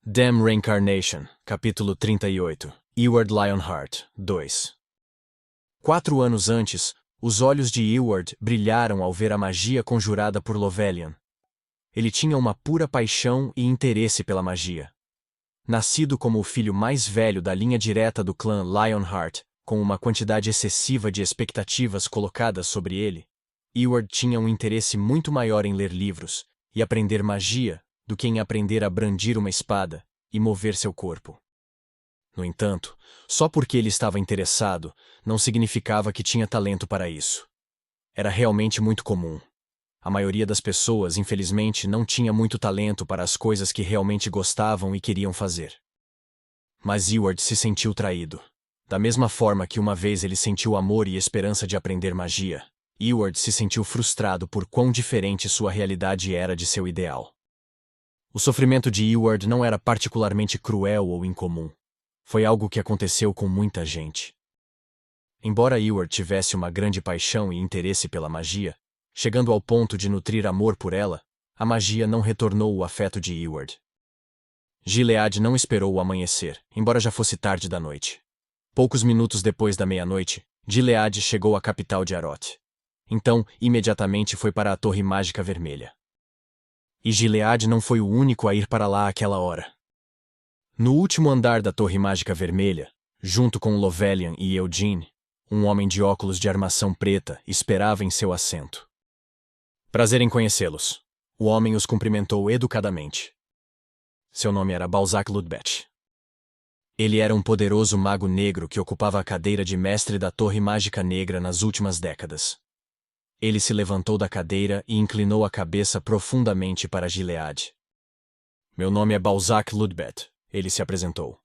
Damn Reincarnation, capítulo 38. Eward Lionheart, 2. 4 anos antes, os olhos de Eward brilharam ao ver a magia conjurada por Lovelian. Ele tinha uma pura paixão e interesse pela magia. Nascido como o filho mais velho da linha direta do clã Lionheart, com uma quantidade excessiva de expectativas colocadas sobre ele, Eward tinha um interesse muito maior em ler livros e aprender magia do que em aprender a brandir uma espada e mover seu corpo. No entanto, só porque ele estava interessado, não significava que tinha talento para isso. Era realmente muito comum. A maioria das pessoas, infelizmente, não tinha muito talento para as coisas que realmente gostavam e queriam fazer. Mas Eward se sentiu traído. Da mesma forma que uma vez ele sentiu amor e esperança de aprender magia, Eward se sentiu frustrado por quão diferente sua realidade era de seu ideal. O sofrimento de Eward não era particularmente cruel ou incomum. Foi algo que aconteceu com muita gente. Embora Eward tivesse uma grande paixão e interesse pela magia, chegando ao ponto de nutrir amor por ela, a magia não retornou o afeto de Eward. Gilead não esperou o amanhecer, embora já fosse tarde da noite. Poucos minutos depois da meia-noite, Gilead chegou à capital de Aroth. Então, imediatamente foi para a Torre Mágica Vermelha. E Gilead não foi o único a ir para lá àquela hora. No último andar da Torre Mágica Vermelha, junto com Lovelian e Eugene, um homem de óculos de armação preta esperava em seu assento. Prazer em conhecê-los. O homem os cumprimentou educadamente. Seu nome era Balzac Ludbeth. Ele era um poderoso mago negro que ocupava a cadeira de mestre da Torre Mágica Negra nas últimas décadas. Ele se levantou da cadeira e inclinou a cabeça profundamente para Gilead. Meu nome é Balzac Ludbeth, ele se apresentou.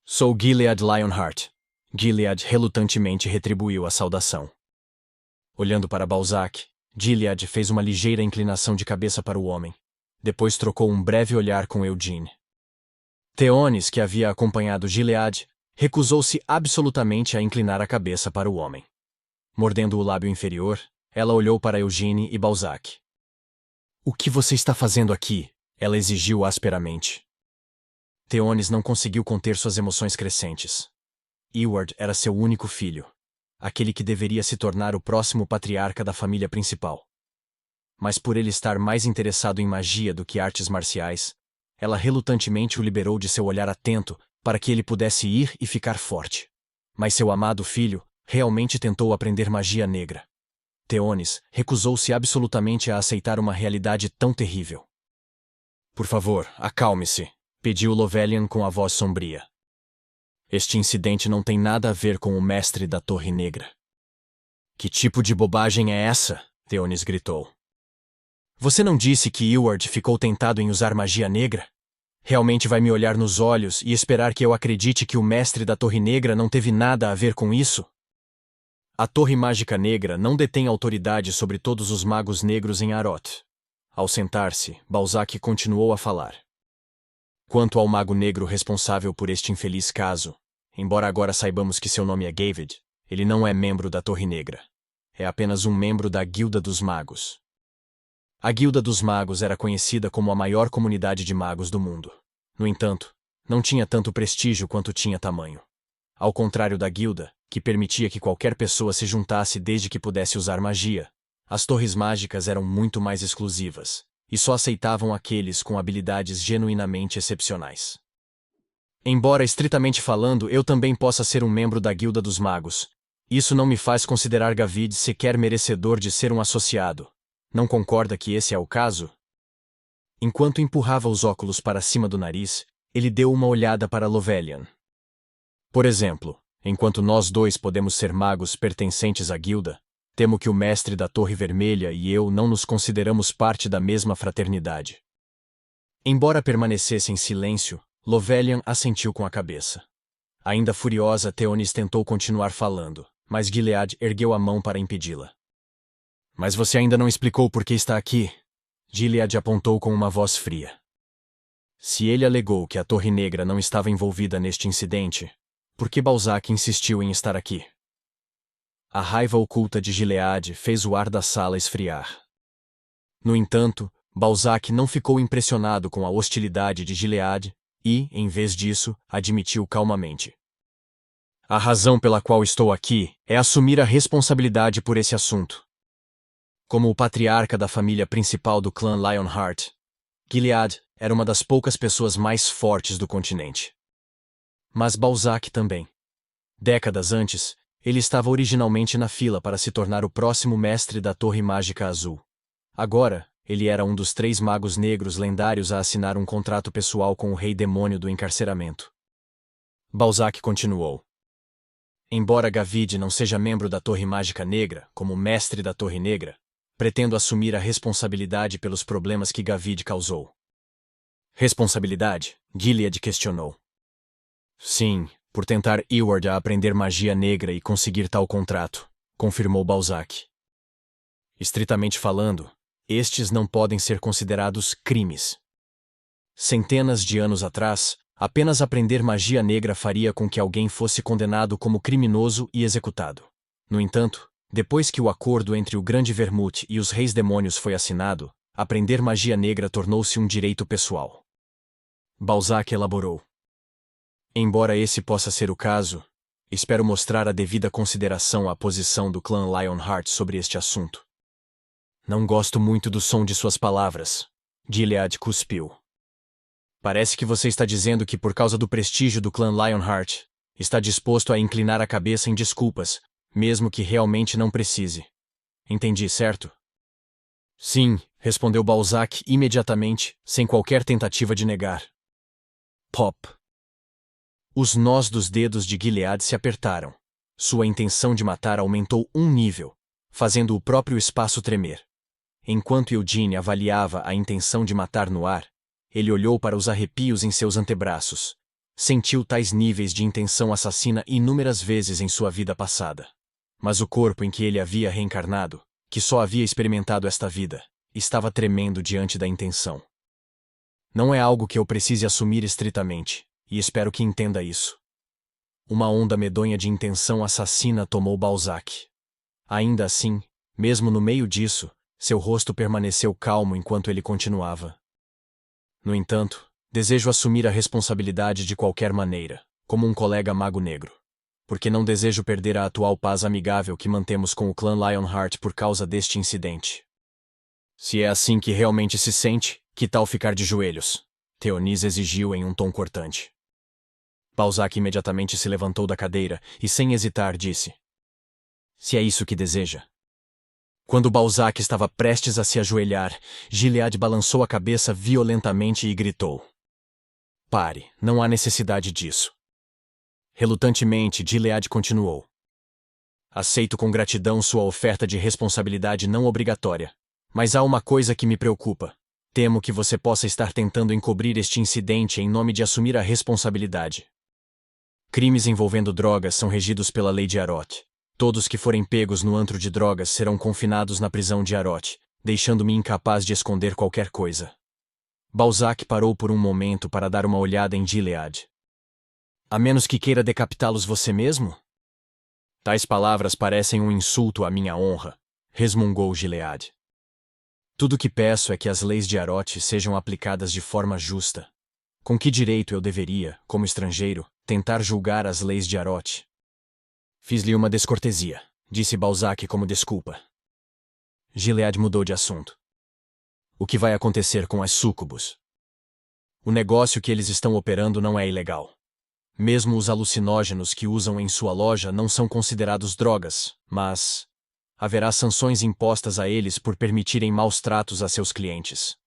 Sou Gilead Lionheart. Gilead relutantemente retribuiu a saudação. Olhando para Balzac, Gilead fez uma ligeira inclinação de cabeça para o homem. Depois trocou um breve olhar com Eugene. Theonis, que havia acompanhado Gilead, recusou-se absolutamente a inclinar a cabeça para o homem. Mordendo o lábio inferior, ela olhou para Eugene e Balzac. O que você está fazendo aqui? Ela exigiu asperamente. Theonis não conseguiu conter suas emoções crescentes. Eward era seu único filho, aquele que deveria se tornar o próximo patriarca da família principal. Mas por ele estar mais interessado em magia do que artes marciais, ela relutantemente o liberou de seu olhar atento para que ele pudesse ir e ficar forte. Mas seu amado filho realmente tentou aprender magia negra. Theonis recusou-se absolutamente a aceitar uma realidade tão terrível. Por favor, acalme-se, pediu Lovelian com a voz sombria. Este incidente não tem nada a ver com o mestre da Torre Negra. Que tipo de bobagem é essa? Theonis gritou. Você não disse que Eward ficou tentado em usar magia negra? Realmente vai me olhar nos olhos e esperar que eu acredite que o mestre da Torre Negra não teve nada a ver com isso? A Torre Mágica Negra não detém autoridade sobre todos os magos negros em Aroth. Ao sentar-se, Balzac continuou a falar. Quanto ao mago negro responsável por este infeliz caso, embora agora saibamos que seu nome é Gavid, ele não é membro da Torre Negra. É apenas um membro da Guilda dos Magos. A Guilda dos Magos era conhecida como a maior comunidade de magos do mundo. No entanto, não tinha tanto prestígio quanto tinha tamanho. Ao contrário da Guilda, que permitia que qualquer pessoa se juntasse desde que pudesse usar magia, as torres mágicas eram muito mais exclusivas, e só aceitavam aqueles com habilidades genuinamente excepcionais. Embora estritamente falando eu também possa ser um membro da Guilda dos Magos, isso não me faz considerar Gavid sequer merecedor de ser um associado. Não concorda que esse é o caso? Enquanto empurrava os óculos para cima do nariz, ele deu uma olhada para Lovelian. Por exemplo, enquanto nós dois podemos ser magos pertencentes à guilda, temo que o mestre da Torre Vermelha e eu não nos consideramos parte da mesma fraternidade. Embora permanecesse em silêncio, Lovelian assentiu com a cabeça. Ainda furiosa, Theonis tentou continuar falando, mas Gilead ergueu a mão para impedi-la. Mas você ainda não explicou por que está aqui? Gilead apontou com uma voz fria. Se ele alegou que a Torre Negra não estava envolvida neste incidente, por que Balzac insistiu em estar aqui? A raiva oculta de Gilead fez o ar da sala esfriar. No entanto, Balzac não ficou impressionado com a hostilidade de Gilead e, em vez disso, admitiu calmamente: "A razão pela qual estou aqui é assumir a responsabilidade por esse assunto." Como o patriarca da família principal do clã Lionheart, Gilead era uma das poucas pessoas mais fortes do continente. Mas Balzac também. Décadas antes, ele estava originalmente na fila para se tornar o próximo mestre da Torre Mágica Azul. Agora, ele era um dos 3 magos negros lendários a assinar um contrato pessoal com o Rei Demônio do Encarceramento. Balzac continuou: "Embora Gavid não seja membro da Torre Mágica Negra, como mestre da Torre Negra, pretendo assumir a responsabilidade pelos problemas que Gavid causou." "Responsabilidade?" Gilead questionou. "Sim, por tentar Eward a aprender magia negra e conseguir tal contrato", confirmou Balzac. "Estritamente falando, estes não podem ser considerados crimes. Centenas de anos atrás, apenas aprender magia negra faria com que alguém fosse condenado como criminoso e executado. No entanto, depois que o acordo entre o Grande Vermute e os Reis Demônios foi assinado, aprender magia negra tornou-se um direito pessoal." Balzac elaborou: "Embora esse possa ser o caso, espero mostrar a devida consideração à posição do clã Lionheart sobre este assunto." "Não gosto muito do som de suas palavras." Gilead cuspiu. "Parece que você está dizendo que, por causa do prestígio do clã Lionheart, está disposto a inclinar a cabeça em desculpas, mesmo que realmente não precise. Entendi, certo?" "Sim", respondeu Balzac imediatamente, sem qualquer tentativa de negar. Pop. Os nós dos dedos de Gilead se apertaram. Sua intenção de matar aumentou um nível, fazendo o próprio espaço tremer. Enquanto Eugene avaliava a intenção de matar no ar, ele olhou para os arrepios em seus antebraços. Sentiu tais níveis de intenção assassina inúmeras vezes em sua vida passada. Mas o corpo em que ele havia reencarnado, que só havia experimentado esta vida, estava tremendo diante da intenção. Não é algo que eu precise assumir estritamente, e espero que entenda isso. Uma onda medonha de intenção assassina tomou Balzac. Ainda assim, mesmo no meio disso, seu rosto permaneceu calmo enquanto ele continuava: "No entanto, desejo assumir a responsabilidade de qualquer maneira, como um colega mago negro. Porque não desejo perder a atual paz amigável que mantemos com o clã Lionheart por causa deste incidente." "Se é assim que realmente se sente, que tal ficar de joelhos?" Theonis exigiu em um tom cortante. Balzac imediatamente se levantou da cadeira e, sem hesitar, disse: "Se é isso que deseja." Quando Balzac estava prestes a se ajoelhar, Gilead balançou a cabeça violentamente e gritou: "Pare, não há necessidade disso." Relutantemente, Gilead continuou: "Aceito com gratidão sua oferta de responsabilidade não obrigatória, mas há uma coisa que me preocupa. Temo que você possa estar tentando encobrir este incidente em nome de assumir a responsabilidade. Crimes envolvendo drogas são regidos pela lei de Arot. Todos que forem pegos no antro de drogas serão confinados na prisão de Arot, deixando-me incapaz de esconder qualquer coisa." Balzac parou por um momento para dar uma olhada em Gilead. "A menos que queira decapitá-los você mesmo?" "Tais palavras parecem um insulto à minha honra", resmungou Gilead. "Tudo que peço é que as leis de Arot sejam aplicadas de forma justa. Com que direito eu deveria, como estrangeiro, tentar julgar as leis de Arot?" "Fiz-lhe uma descortesia", disse Balzac como desculpa. Gilead mudou de assunto. "O que vai acontecer com as súcubos?" "O negócio que eles estão operando não é ilegal. Mesmo os alucinógenos que usam em sua loja não são considerados drogas, mas haverá sanções impostas a eles por permitirem maus tratos a seus clientes."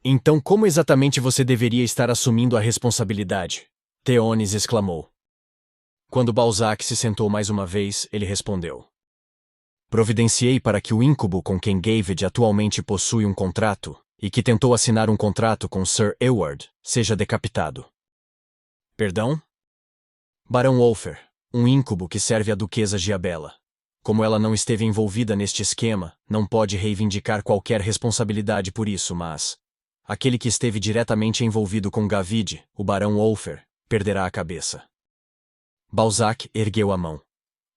"Então como exatamente você deveria estar assumindo a responsabilidade?" Theonis exclamou. Quando Balzac se sentou mais uma vez, ele respondeu: "Providenciei para que o íncubo com quem Gavid atualmente possui um contrato, e que tentou assinar um contrato com Sir Eward, seja decapitado." "Perdão?" "Barão Wolfer, um íncubo que serve à Duquesa Giabella. Como ela não esteve envolvida neste esquema, não pode reivindicar qualquer responsabilidade por isso, mas aquele que esteve diretamente envolvido com Gavid, o Barão Wolfer, perderá a cabeça." Balzac ergueu a mão.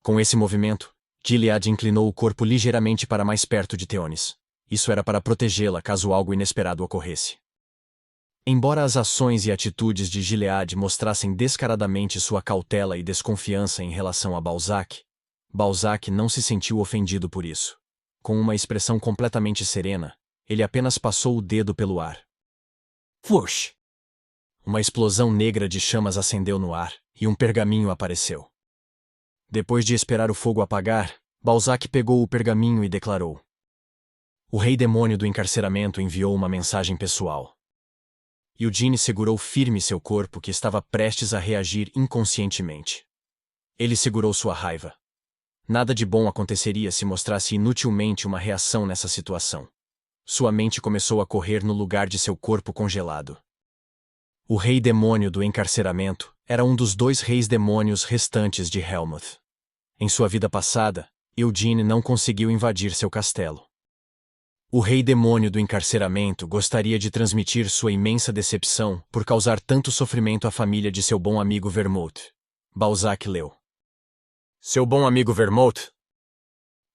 Com esse movimento, Gilead inclinou o corpo ligeiramente para mais perto de Theonis. Isso era para protegê-la caso algo inesperado ocorresse. Embora as ações e atitudes de Gilead mostrassem descaradamente sua cautela e desconfiança em relação a Balzac, Balzac não se sentiu ofendido por isso. Com uma expressão completamente serena, ele apenas passou o dedo pelo ar. Whoosh! Uma explosão negra de chamas acendeu no ar, e um pergaminho apareceu. Depois de esperar o fogo apagar, Balzac pegou o pergaminho e declarou: O rei demônio do encarceramento enviou uma mensagem pessoal. Eugene segurou firme seu corpo que estava prestes a reagir inconscientemente. Ele segurou sua raiva. Nada de bom aconteceria se mostrasse inutilmente uma reação nessa situação. Sua mente começou a correr no lugar de seu corpo congelado. O rei demônio do encarceramento era um dos 2 reis demônios restantes de Helmuth. Em sua vida passada, Eugene não conseguiu invadir seu castelo. O rei demônio do encarceramento gostaria de transmitir sua imensa decepção por causar tanto sofrimento à família de seu bom amigo Vermouth. Balzac leu: Seu bom amigo Vermouth?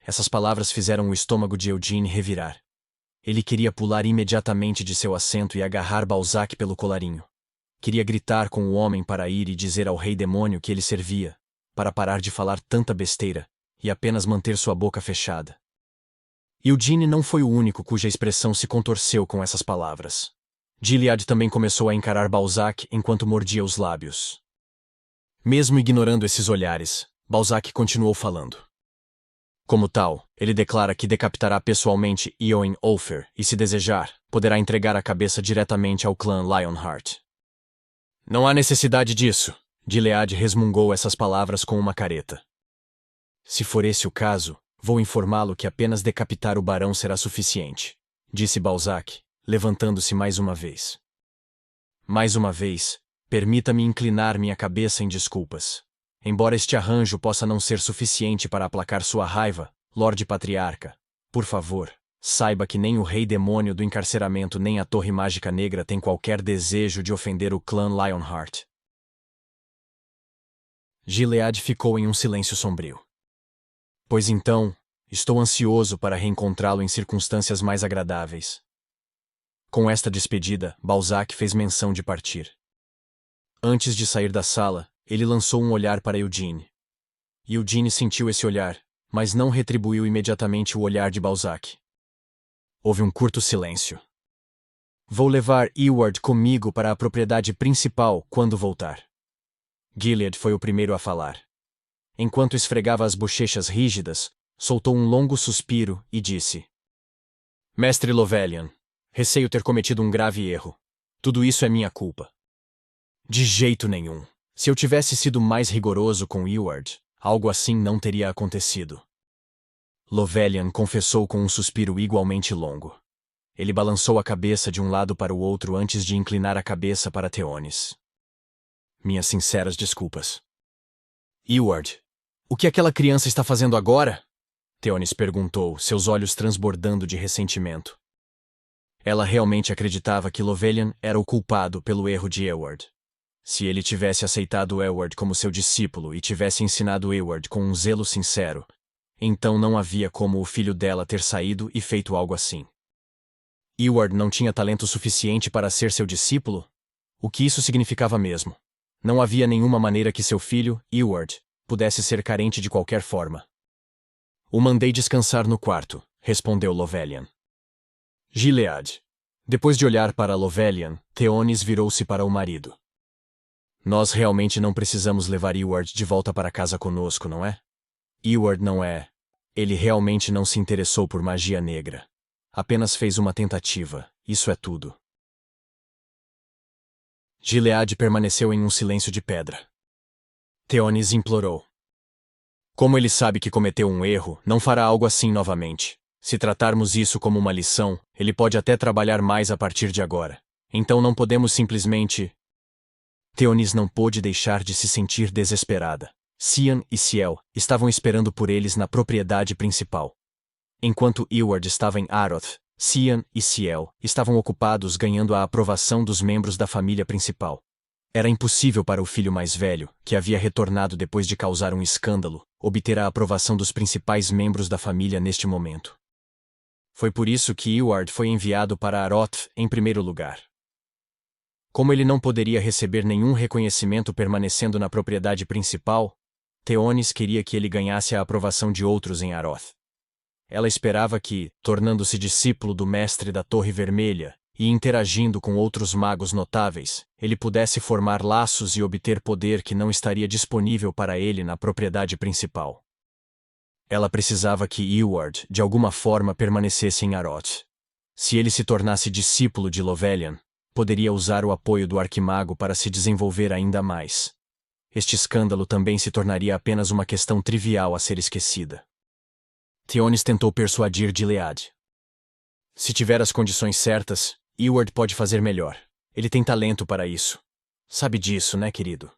Essas palavras fizeram o estômago de Eugene revirar. Ele queria pular imediatamente de seu assento e agarrar Balzac pelo colarinho. Queria gritar com o homem para ir e dizer ao rei demônio que ele servia, para parar de falar tanta besteira, e apenas manter sua boca fechada. Eugene não foi o único cuja expressão se contorceu com essas palavras. Gilead também começou a encarar Balzac enquanto mordia os lábios. Mesmo ignorando esses olhares, Balzac continuou falando. Como tal, ele declara que decapitará pessoalmente Eoin Ulfr e, se desejar, poderá entregar a cabeça diretamente ao clã Lionheart. Não há necessidade disso, Gilead resmungou essas palavras com uma careta. Se for esse o caso, vou informá-lo que apenas decapitar o barão será suficiente, disse Balzac, levantando-se mais uma vez. Mais uma vez, permita-me inclinar minha cabeça em desculpas. Embora este arranjo possa não ser suficiente para aplacar sua raiva, Lorde Patriarca, por favor, saiba que nem o Rei Demônio do Encarceramento nem a Torre Mágica Negra têm qualquer desejo de ofender o clã Lionheart. Gilead ficou em um silêncio sombrio. Pois então, estou ansioso para reencontrá-lo em circunstâncias mais agradáveis. Com esta despedida, Balzac fez menção de partir. Antes de sair da sala, ele lançou um olhar para Eugene. Eugene sentiu esse olhar, mas não retribuiu imediatamente o olhar de Balzac. Houve um curto silêncio. Vou levar Eward comigo para a propriedade principal quando voltar. Gilead foi o primeiro a falar. Enquanto esfregava as bochechas rígidas, soltou um longo suspiro e disse: Mestre Lovelian, receio ter cometido um grave erro. Tudo isso é minha culpa. De jeito nenhum. Se eu tivesse sido mais rigoroso com Eward, algo assim não teria acontecido. Lovelian confessou com um suspiro igualmente longo. Ele balançou a cabeça de um lado para o outro antes de inclinar a cabeça para Theonis. Minhas sinceras desculpas. Eward, o que aquela criança está fazendo agora? Theonis perguntou, seus olhos transbordando de ressentimento. Ela realmente acreditava que Lovelian era o culpado pelo erro de Eward. Se ele tivesse aceitado Eward como seu discípulo e tivesse ensinado Eward com um zelo sincero, então não havia como o filho dela ter saído e feito algo assim. Eward não tinha talento suficiente para ser seu discípulo? O que isso significava mesmo? Não havia nenhuma maneira que seu filho, Eward, pudesse ser carente de qualquer forma. O mandei descansar no quarto, respondeu Lovelian. Gilead. Depois de olhar para Lovelian, Theonis virou-se para o marido. Nós realmente não precisamos levar Eward de volta para casa conosco, não é? Eward não é. Ele realmente não se interessou por magia negra. Apenas fez uma tentativa, isso é tudo. Gilead permaneceu em um silêncio de pedra. Theonis implorou. Como ele sabe que cometeu um erro, não fará algo assim novamente. Se tratarmos isso como uma lição, ele pode até trabalhar mais a partir de agora. Então não podemos simplesmente... Theonis não pôde deixar de se sentir desesperada. Cian e Ciel estavam esperando por eles na propriedade principal. Enquanto Eward estava em Aroth, Cian e Ciel estavam ocupados ganhando a aprovação dos membros da família principal. Era impossível para o filho mais velho, que havia retornado depois de causar um escândalo, obter a aprovação dos principais membros da família neste momento. Foi por isso que Eward foi enviado para Aroth em primeiro lugar. Como ele não poderia receber nenhum reconhecimento permanecendo na propriedade principal, Theonis queria que ele ganhasse a aprovação de outros em Aroth. Ela esperava que, tornando-se discípulo do mestre da Torre Vermelha e interagindo com outros magos notáveis, ele pudesse formar laços e obter poder que não estaria disponível para ele na propriedade principal. Ela precisava que Eward, de alguma forma, permanecesse em Aroth. Se ele se tornasse discípulo de Lovelian, poderia usar o apoio do arquimago para se desenvolver ainda mais. Este escândalo também se tornaria apenas uma questão trivial a ser esquecida. Theonis tentou persuadir Gilead. Se tiver as condições certas, Eward pode fazer melhor. Ele tem talento para isso. Sabe disso, né, querido?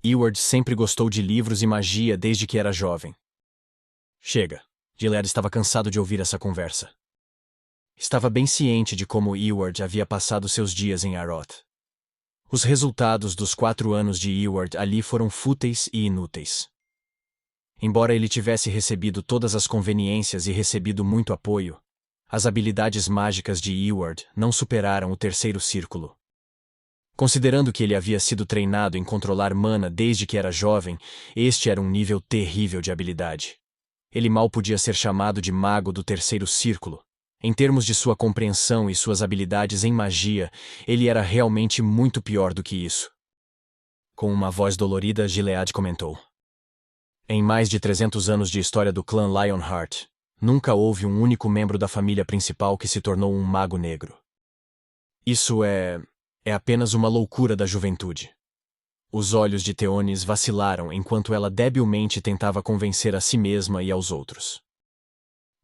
Eward sempre gostou de livros e magia desde que era jovem. Chega. Gilead estava cansado de ouvir essa conversa. Estava bem ciente de como Eward havia passado seus dias em Aroth. Os resultados dos 4 anos de Eward ali foram fúteis e inúteis. Embora ele tivesse recebido todas as conveniências e recebido muito apoio, as habilidades mágicas de Eward não superaram o terceiro círculo. Considerando que ele havia sido treinado em controlar mana desde que era jovem, este era um nível terrível de habilidade. Ele mal podia ser chamado de mago do terceiro círculo. Em termos de sua compreensão e suas habilidades em magia, ele era realmente muito pior do que isso. Com uma voz dolorida, Gilead comentou: Em mais de 300 anos de história do clã Lionheart, nunca houve um único membro da família principal que se tornou um mago negro. Isso é apenas uma loucura da juventude. Os olhos de Theonis vacilaram enquanto ela debilmente tentava convencer a si mesma e aos outros.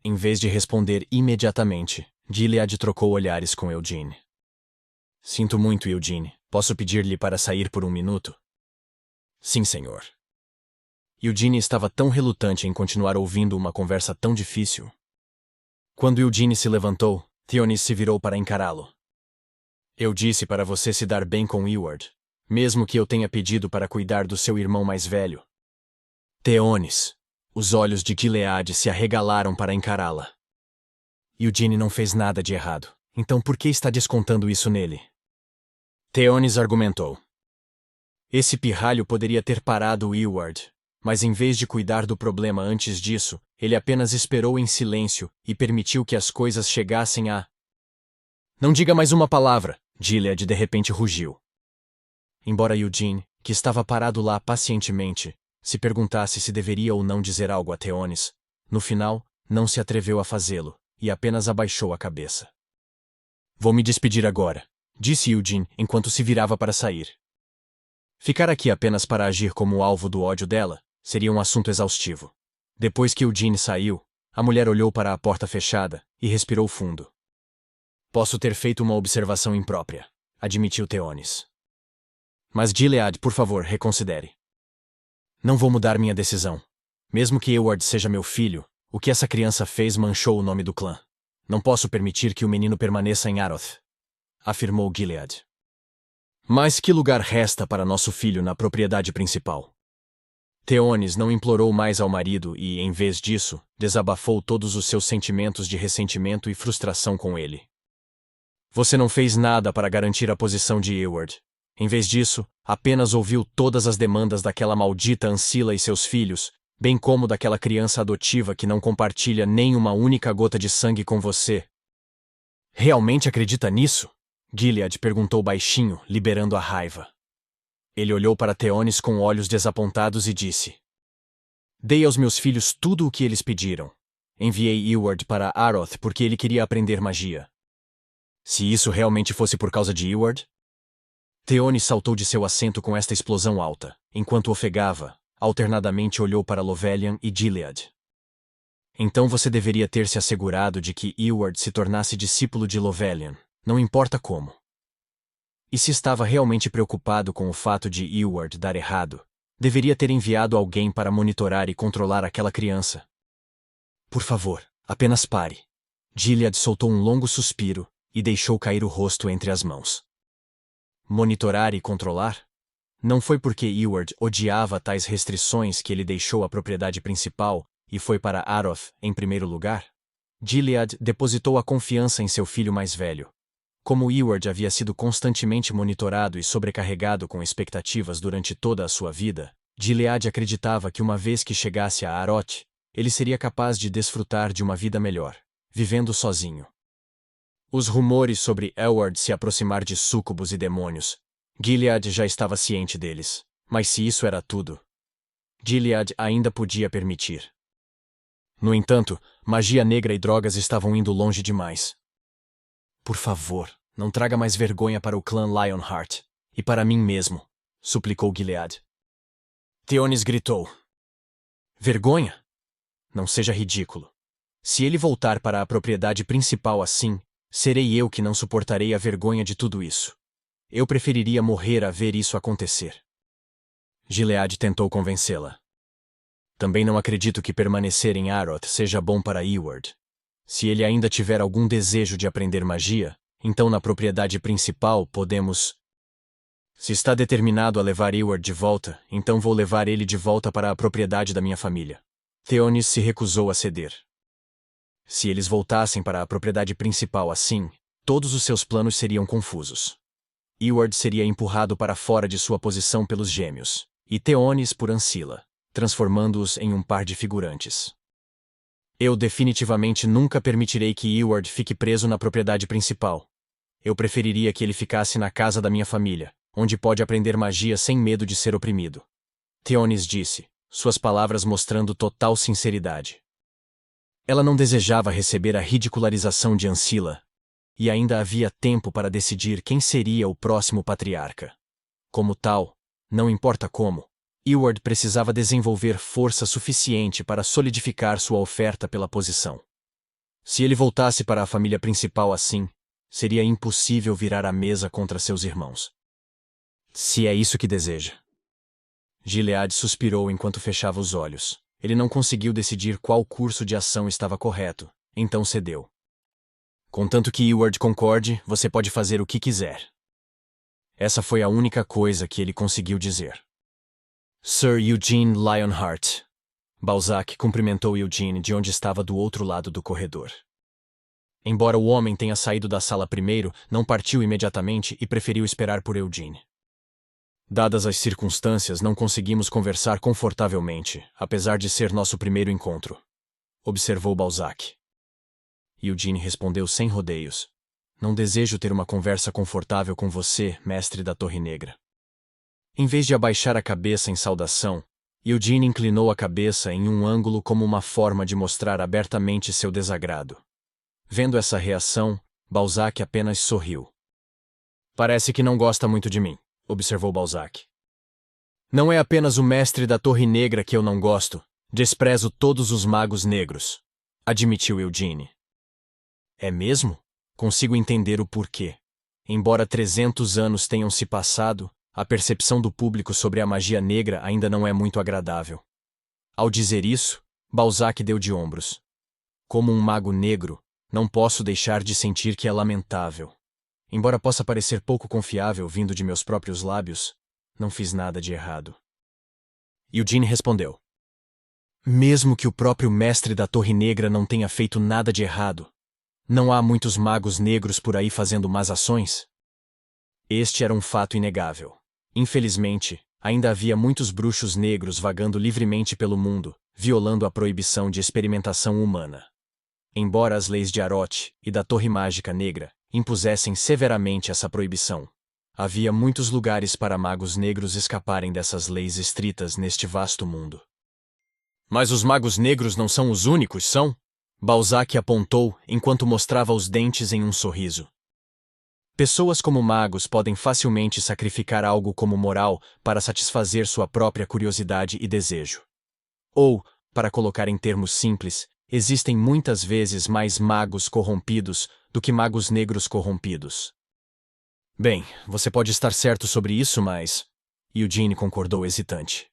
Em vez de responder imediatamente, Gilead trocou olhares com Eugene. Sinto muito, Eugene. Posso pedir-lhe para sair por um minuto? Sim, senhor. Eugene estava tão relutante em continuar ouvindo uma conversa tão difícil. Quando Eugene se levantou, Theonis se virou para encará-lo. Eu disse para você se dar bem com Eward, mesmo que eu tenha pedido para cuidar do seu irmão mais velho. Theonis. Os olhos de Gilead se arregalaram para encará-la. Eugene não fez nada de errado, então por que está descontando isso nele? Theonis argumentou. Esse pirralho poderia ter parado Eward, mas em vez de cuidar do problema antes disso, ele apenas esperou em silêncio e permitiu que as coisas chegassem a... Não diga mais uma palavra, Gilead de repente rugiu. Embora Eugene, que estava parado lá pacientemente, se perguntasse se deveria ou não dizer algo a Theonis, no final, não se atreveu a fazê-lo, e apenas abaixou a cabeça. Vou me despedir agora, disse Eugene enquanto se virava para sair. Ficar aqui apenas para agir como alvo do ódio dela seria um assunto exaustivo. Depois que Eugene saiu, a mulher olhou para a porta fechada e respirou fundo. Posso ter feito uma observação imprópria, admitiu Theonis. Mas Gilead, por favor, reconsidere. Não vou mudar minha decisão. Mesmo que Eward seja meu filho, o que essa criança fez manchou o nome do clã. Não posso permitir que o menino permaneça em Aroth, afirmou Gilead. Mas que lugar resta para nosso filho na propriedade principal? Theonis não implorou mais ao marido e, em vez disso, desabafou todos os seus sentimentos de ressentimento e frustração com ele. Você não fez nada para garantir a posição de Eward. Em vez disso, apenas ouviu todas as demandas daquela maldita Ancila e seus filhos, bem como daquela criança adotiva que não compartilha nem uma única gota de sangue com você. Realmente acredita nisso? Gilead perguntou baixinho, liberando a raiva. Ele olhou para Theonis com olhos desapontados e disse: Dei aos meus filhos tudo o que eles pediram. Enviei Eward para Aroth porque ele queria aprender magia. Se isso realmente fosse por causa de Eward? Theonis saltou de seu assento com esta explosão alta, enquanto ofegava, alternadamente olhou para Lovelian e Gilead. Então você deveria ter se assegurado de que Eward se tornasse discípulo de Lovelian, não importa como. E se estava realmente preocupado com o fato de Eward dar errado, deveria ter enviado alguém para monitorar e controlar aquela criança. Por favor, apenas pare. Gilead soltou um longo suspiro e deixou cair o rosto entre as mãos. Monitorar e controlar? Não foi porque Eward odiava tais restrições que ele deixou a propriedade principal e foi para Aroth em primeiro lugar? Gilead depositou a confiança em seu filho mais velho. Como Eward havia sido constantemente monitorado e sobrecarregado com expectativas durante toda a sua vida, Gilead acreditava que uma vez que chegasse a Aroth, ele seria capaz de desfrutar de uma vida melhor, vivendo sozinho. Os rumores sobre Eward se aproximar de súcubos e demônios, Gilead já estava ciente deles, mas se isso era tudo, Gilead ainda podia permitir. No entanto, magia negra e drogas estavam indo longe demais. Por favor, não traga mais vergonha para o clã Lionheart, e para mim mesmo, suplicou Gilead. Theonis gritou. Vergonha? Não seja ridículo. Se ele voltar para a propriedade principal assim, serei eu que não suportarei a vergonha de tudo isso. Eu preferiria morrer a ver isso acontecer. Gilead tentou convencê-la. Também não acredito que permanecer em Aroth seja bom para Eward. Se ele ainda tiver algum desejo de aprender magia, então na propriedade principal podemos... Se está determinado a levar Eward de volta, então vou levar ele de volta para a propriedade da minha família. Theonis se recusou a ceder. Se eles voltassem para a propriedade principal assim, todos os seus planos seriam confusos. Eward seria empurrado para fora de sua posição pelos gêmeos, e Theonis por Ancilla, transformando-os em um par de figurantes. Eu definitivamente nunca permitirei que Eward fique preso na propriedade principal. Eu preferiria que ele ficasse na casa da minha família, onde pode aprender magia sem medo de ser oprimido. Theonis disse, suas palavras mostrando total sinceridade. Ela não desejava receber a ridicularização de Ancilla, e ainda havia tempo para decidir quem seria o próximo patriarca. Como tal, não importa como, Eward precisava desenvolver força suficiente para solidificar sua oferta pela posição. Se ele voltasse para a família principal assim, seria impossível virar a mesa contra seus irmãos. Se é isso que deseja. Gilead suspirou enquanto fechava os olhos. Ele não conseguiu decidir qual curso de ação estava correto, então cedeu. Contanto que Eward concorde, você pode fazer o que quiser. Essa foi a única coisa que ele conseguiu dizer. Sir Eugene Lionheart. Balzac cumprimentou Eugene de onde estava do outro lado do corredor. Embora o homem tenha saído da sala primeiro, não partiu imediatamente e preferiu esperar por Eugene. Dadas as circunstâncias, não conseguimos conversar confortavelmente, apesar de ser nosso primeiro encontro, observou Balzac. Eugene respondeu sem rodeios. Não desejo ter uma conversa confortável com você, mestre da Torre Negra. Em vez de abaixar a cabeça em saudação, Eugene inclinou a cabeça em um ângulo como uma forma de mostrar abertamente seu desagrado. Vendo essa reação, Balzac apenas sorriu. Parece que não gosta muito de mim, observou Balzac. Não é apenas o mestre da Torre Negra que eu não gosto, desprezo todos os magos negros, admitiu Eugene. É mesmo? Consigo entender o porquê. Embora 300 anos tenham se passado, a percepção do público sobre a magia negra ainda não é muito agradável. Ao dizer isso, Balzac deu de ombros. Como um mago negro, não posso deixar de sentir que é lamentável. Embora possa parecer pouco confiável vindo de meus próprios lábios, não fiz nada de errado. Eugene respondeu. Mesmo que o próprio mestre da Torre Negra não tenha feito nada de errado, não há muitos magos negros por aí fazendo más ações? Este era um fato inegável. Infelizmente, ainda havia muitos bruxos negros vagando livremente pelo mundo, violando a proibição de experimentação humana. Embora as leis de Aroth e da Torre Mágica Negra impusessem severamente essa proibição, havia muitos lugares para magos negros escaparem dessas leis estritas neste vasto mundo. Mas os magos negros não são os únicos, são? Balzac apontou enquanto mostrava os dentes em um sorriso. Pessoas como magos podem facilmente sacrificar algo como moral para satisfazer sua própria curiosidade e desejo. Ou, para colocar em termos simples, existem muitas vezes mais magos corrompidos do que magos negros corrompidos. Bem, você pode estar certo sobre isso, mas... Eugene concordou hesitante.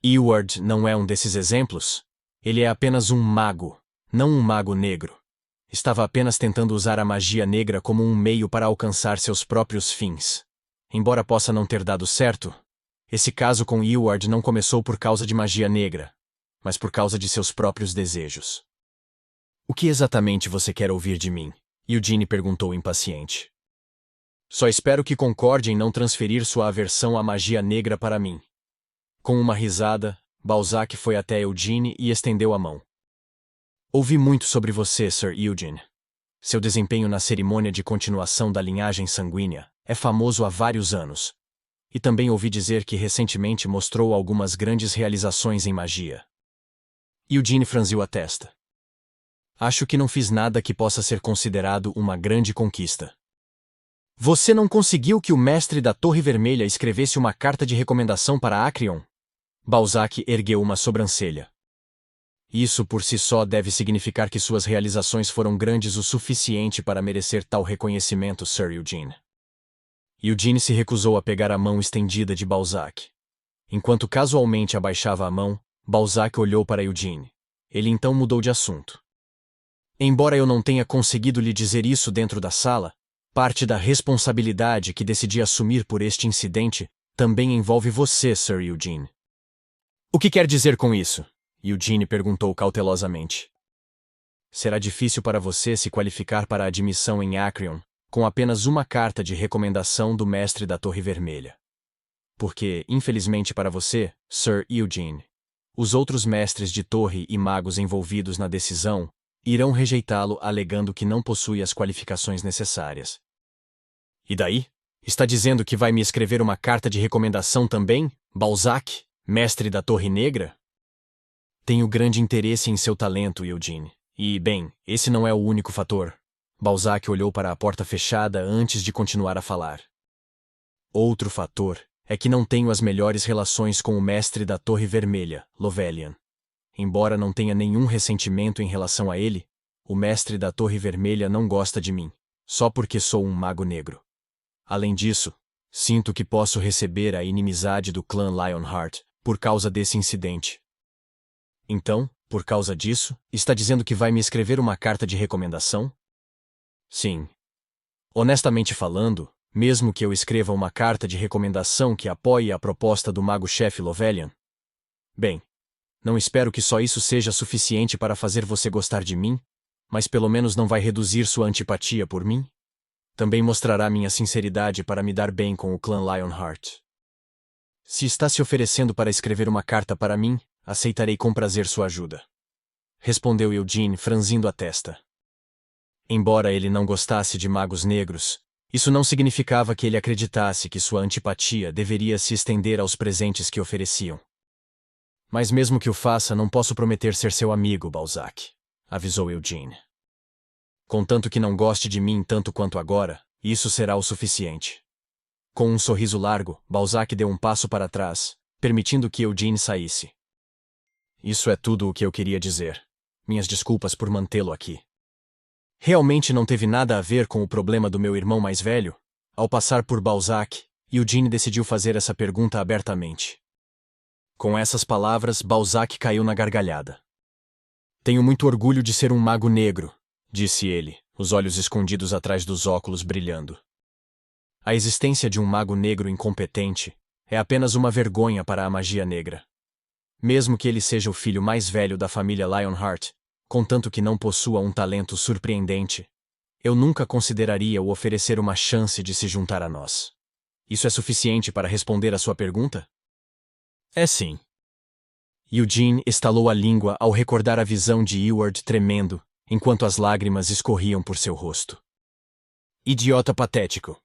Eward não é um desses exemplos? Ele é apenas um mago, não um mago negro. Estava apenas tentando usar a magia negra como um meio para alcançar seus próprios fins. Embora possa não ter dado certo, esse caso com Eward não começou por causa de magia negra, mas por causa de seus próprios desejos. O que exatamente você quer ouvir de mim? Eugene perguntou impaciente. Só espero que concorde em não transferir sua aversão à magia negra para mim. Com uma risada, Balzac foi até Eugene e estendeu a mão. Ouvi muito sobre você, Sir Eugene. Seu desempenho na cerimônia de continuação da linhagem sanguínea é famoso há vários anos. E também ouvi dizer que recentemente mostrou algumas grandes realizações em magia. Eugene franziu a testa. Acho que não fiz nada que possa ser considerado uma grande conquista. Você não conseguiu que o mestre da Torre Vermelha escrevesse uma carta de recomendação para Acreon? Balzac ergueu uma sobrancelha. Isso por si só deve significar que suas realizações foram grandes o suficiente para merecer tal reconhecimento, Sir Eugene. Eugene se recusou a pegar a mão estendida de Balzac. Enquanto casualmente abaixava a mão, Balzac olhou para Eugene. Ele então mudou de assunto. Embora eu não tenha conseguido lhe dizer isso dentro da sala, parte da responsabilidade que decidi assumir por este incidente também envolve você, Sir Eugene. O que quer dizer com isso? Eugene perguntou cautelosamente. Será difícil para você se qualificar para a admissão em Acreon com apenas uma carta de recomendação do mestre da Torre Vermelha. Porque, infelizmente para você, Sir Eugene, os outros mestres de torre e magos envolvidos na decisão irão rejeitá-lo alegando que não possui as qualificações necessárias. E daí? Está dizendo que vai me escrever uma carta de recomendação também, Balzac, mestre da Torre Negra? Tenho grande interesse em seu talento, Eugene. E, bem, esse não é o único fator. Balzac olhou para a porta fechada antes de continuar a falar. Outro fator é que não tenho as melhores relações com o mestre da Torre Vermelha, Lovelian. Embora não tenha nenhum ressentimento em relação a ele, o mestre da Torre Vermelha não gosta de mim, só porque sou um mago negro. Além disso, sinto que posso receber a inimizade do clã Lionheart por causa desse incidente. Então, por causa disso, está dizendo que vai me escrever uma carta de recomendação? Sim. Honestamente falando, mesmo que eu escreva uma carta de recomendação que apoie a proposta do mago-chefe Lovelian, bem, não espero que só isso seja suficiente para fazer você gostar de mim, mas pelo menos não vai reduzir sua antipatia por mim? Também mostrará minha sinceridade para me dar bem com o clã Lionheart. Se está se oferecendo para escrever uma carta para mim, aceitarei com prazer sua ajuda. Respondeu Eugene, franzindo a testa. Embora ele não gostasse de magos negros, isso não significava que ele acreditasse que sua antipatia deveria se estender aos presentes que ofereciam. Mas mesmo que o faça, não posso prometer ser seu amigo, Balzac, avisou Eugene. Contanto que não goste de mim tanto quanto agora, isso será o suficiente. Com um sorriso largo, Balzac deu um passo para trás, permitindo que Eugene saísse. Isso é tudo o que eu queria dizer. Minhas desculpas por mantê-lo aqui. Realmente não teve nada a ver com o problema do meu irmão mais velho? Ao passar por Balzac, Eugene decidiu fazer essa pergunta abertamente. Com essas palavras, Balzac caiu na gargalhada. Tenho muito orgulho de ser um mago negro, disse ele, os olhos escondidos atrás dos óculos brilhando. A existência de um mago negro incompetente é apenas uma vergonha para a magia negra. Mesmo que ele seja o filho mais velho da família Lionheart, contanto que não possua um talento surpreendente, eu nunca consideraria o oferecer uma chance de se juntar a nós. Isso é suficiente para responder a sua pergunta? É sim. Eugene estalou a língua ao recordar a visão de Eward tremendo, enquanto as lágrimas escorriam por seu rosto. Idiota patético,